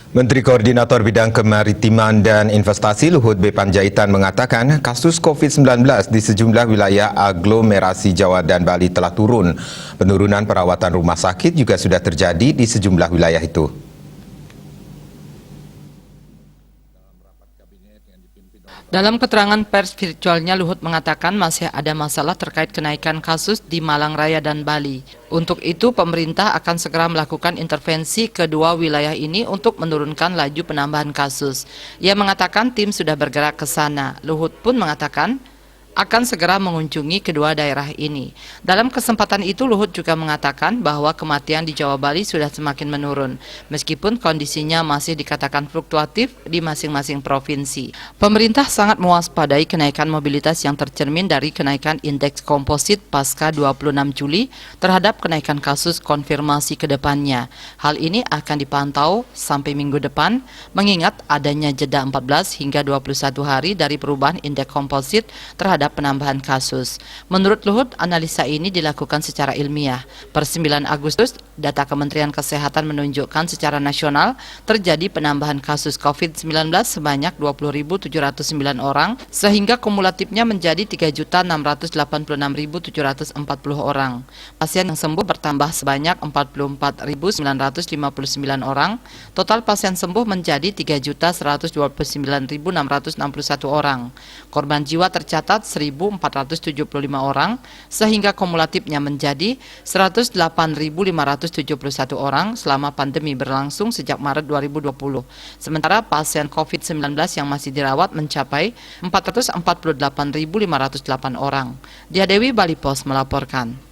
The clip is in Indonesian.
Menteri Koordinator Bidang Kemaritiman dan Investasi Luhut B. Panjaitan mengatakan kasus COVID-19 di sejumlah wilayah aglomerasi Jawa dan Bali telah turun. Penurunan perawatan rumah sakit juga sudah terjadi di sejumlah wilayah itu. Dalam keterangan pers virtualnya, Luhut mengatakan masih ada masalah terkait kenaikan kasus di Malang Raya dan Bali. Untuk itu, pemerintah akan segera melakukan intervensi kedua wilayah ini untuk menurunkan laju penambahan kasus. Ia mengatakan tim sudah bergerak ke sana. Luhut pun mengatakan akan segera mengunjungi kedua daerah ini. Dalam kesempatan itu, Luhut juga mengatakan bahwa kematian di Jawa Bali sudah semakin menurun, meskipun kondisinya masih dikatakan fluktuatif di masing-masing provinsi. Pemerintah sangat mewaspadai kenaikan mobilitas yang tercermin dari kenaikan indeks komposit pasca 26 Juli terhadap kenaikan kasus konfirmasi ke depannya. Hal ini akan dipantau sampai minggu depan, mengingat adanya jeda 14 hingga 21 hari dari perubahan indeks komposit terhadap penambahan kasus. Menurut Luhut, analisa ini dilakukan secara ilmiah. Per 9 Agustus, data Kementerian Kesehatan menunjukkan secara nasional terjadi penambahan kasus COVID-19 sebanyak 20.709 orang, sehingga kumulatifnya menjadi 3.686.740 orang. Pasien yang sembuh bertambah sebanyak 44.959 orang. Total pasien sembuh menjadi 3.129.661 orang. Korban jiwa tercatat 1.475 orang, sehingga kumulatifnya menjadi 108.571 orang selama pandemi berlangsung sejak Maret 2020. Sementara pasien COVID-19 yang masih dirawat mencapai 448.508 orang. Dia Dewi Bali Pos melaporkan.